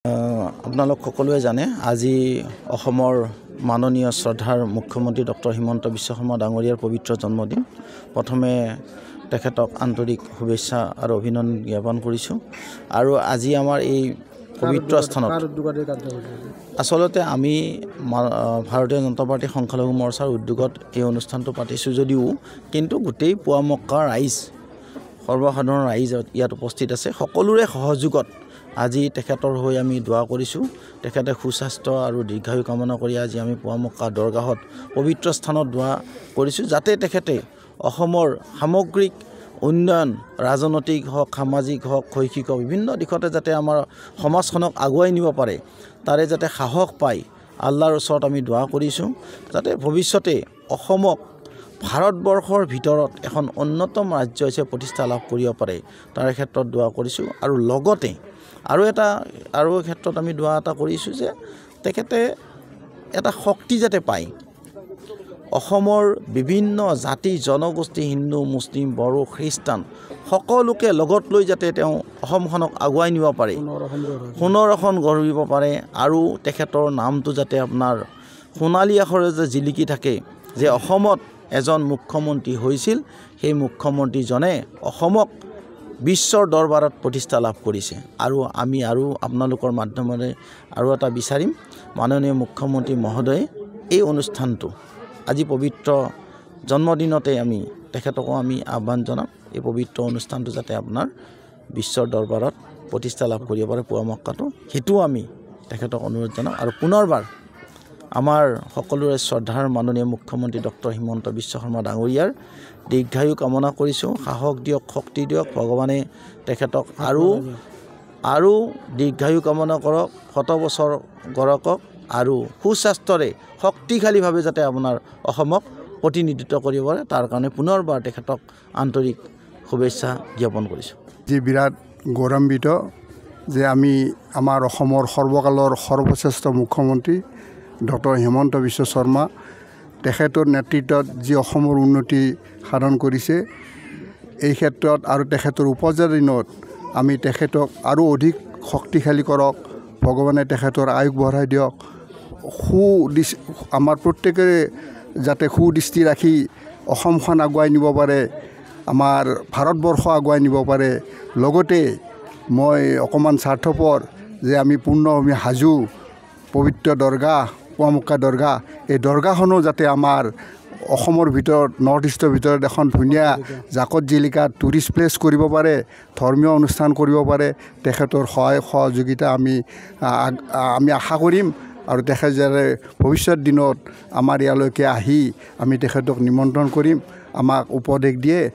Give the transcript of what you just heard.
আপোনালোক সকলোৱে জানে আজি অসমৰ মাননীয় শ্ৰদ্ধাৰ মুখ্যমন্ত্ৰী ডক্টৰ হিমন্ত বিশ্ব শৰ্মা ডাঙৰীয়াৰ পবিত্ৰ জন্মদিন। প্ৰথমে তেখেতক আন্তৰিক শুভেচ্ছা আৰু অভিনন্দন জ্ঞাপন কৰিছোঁ। আৰু আজি আমাৰ এই পবিত্ৰ স্থানত আচলতে আমি ভাৰতীয় জনতা পাৰ্টি সংখ্যালঘু মৰ্চাৰ উদ্যোগত এই অনুষ্ঠানটো পাতিছোঁ যদিও কিন্তু গোটেই পুৱামক্কা ৰাইজ সৰ্বসাধাৰণ ৰাইজ ইয়াত উপস্থিত আছে। সকলোৰে সহযোগত আজি তেখেতৰ হৈ আমি দোৱা কৰিছোঁ। তেখেতে সুস্বাস্থ্য আৰু দীৰ্ঘায়ু কামনা কৰি আজি আমি পুৱামক্কা দৰগাহত পবিত্ৰ স্থানত দোৱা কৰিছোঁ, যাতে তেখেতে অসমৰ সামগ্ৰিক উন্নয়ন ৰাজনৈতিক হওক, সামাজিক হওক, শৈক্ষিক হওক, বিভিন্ন দিশতে যাতে আমাৰ সমাজখনক আগুৱাই নিব পাৰে, তাৰে যাতে সাহস পায় আল্লাহৰ ওচৰত আমি দোৱা কৰিছোঁ, যাতে ভৱিষ্যতে অসমক ভাৰতবৰ্ষৰ ভিতৰত এখন অন্যতম ৰাজ্য হিচাপে প্ৰতিষ্ঠা লাভ কৰিব পাৰে, তাৰে ক্ষেত্ৰত দোৱা কৰিছোঁ। আৰু লগতে আৰু ক্ষেত্ৰত আমি দোৱা এটা কৰিছোঁ যে তেখেতে এটা শক্তি যাতে পায়, অসমৰ বিভিন্ন জাতি জনগোষ্ঠী হিন্দু মুছলিম বড়ো খ্ৰীষ্টান সকলোকে লগত লৈ যাতে তেওঁ অসমখনক আগুৱাই নিব পাৰে, সোণৰ এখন গঢ়িব পাৰে। আৰু তেখেতৰ নামটো যাতে আপোনাৰ সোণালী আখৰে যে জিলিকি থাকে যে অসমত এজন মুখ্যমন্ত্ৰী হৈছিল, সেই মুখ্যমন্ত্ৰীজনে অসমক বিশ্বৰ দৰবাৰত প্ৰতিষ্ঠা লাভ কৰিছে। আৰু আমি আপোনালোকৰ মাধ্যমেৰে আৰু এটা বিচাৰিম, মাননীয় মুখ্যমন্ত্ৰী মহোদয়ে এই অনুষ্ঠানটো আজি পবিত্ৰ জন্মদিনতে আমি তেখেতকো আমি আহ্বান জনাম, এই পবিত্ৰ অনুষ্ঠানটো যাতে আপোনাৰ বিশ্বৰ দৰবাৰত প্ৰতিষ্ঠা লাভ কৰিব পাৰে পুৱামক্কাটো, সেইটোও আমি তেখেতক অনুৰোধ জনাম। আৰু পুনৰবাৰ আমাৰ সকলোৰে শ্ৰদ্ধাৰ মাননীয় মুখ্যমন্ত্ৰী ডক্টৰ হিমন্ত বিশ্ব শৰ্মা ডাঙৰীয়াৰ দীৰ্ঘায়ু কামনা কৰিছোঁ। সাহস দিয়ক, শক্তি দিয়ক, ভগৱানে তেখেতক আৰু দীৰ্ঘায়ু কামনা কৰক, শত বছৰ গঢ়কক আৰু সুস্বাস্থ্যৰে শক্তিশালীভাৱে যাতে আপোনাৰ অসমক প্ৰতিনিধিত্ব কৰিব পাৰে, তাৰ কাৰণে পুনৰবাৰ তেখেতক আন্তৰিক শুভেচ্ছা জ্ঞাপন কৰিছোঁ। যি বিৰাট গৌৰৱান্বিত যে আমি আমাৰ অসমৰ সৰ্বকালৰ সৰ্বশ্ৰেষ্ঠ মুখ্যমন্ত্ৰী ডক্টৰ হিমন্ত বিশ্ব শৰ্মা, তেখেতৰ নেতৃত্বত যি অসমৰ উন্নতি সাধন কৰিছে, এই ক্ষেত্ৰত আৰু তেখেতৰ উপজা দিনত আমি তেখেতক আৰু অধিক শক্তিশালী কৰক, ভগৱানে তেখেতৰ আয়ুস বঢ়াই দিয়ক, আমাৰ প্ৰত্যেকৰে যাতে সুদৃষ্টি ৰাখি অসমখন আগুৱাই নিব পাৰে, আমাৰ ভাৰতবৰ্ষ আগুৱাই নিব পাৰে। লগতে মই অকণমান স্বাৰ্থপৰ যে আমি পূৰ্ণভূমি হাজো পবিত্ৰ দৰগাহ পুৱামক্কা দৰগাহ, এই দৰগাহখনো যাতে আমাৰ অসমৰ ভিতৰত নৰ্থ ইষ্টৰ ভিতৰত এখন ধুনীয়া জাকত জিলিকা টুৰিষ্ট প্লেচ কৰিব পাৰে, ধৰ্মীয় অনুষ্ঠান কৰিব পাৰে। তেখেতৰ সহায় সহযোগিতা আমি আশা কৰিম। আৰু তেখেত যাতে ভৱিষ্যত দিনত আমাৰ ইয়ালৈকে আহি আমি তেখেতক নিমন্ত্ৰণ কৰিম, আমাক উপদেশ দিয়ে।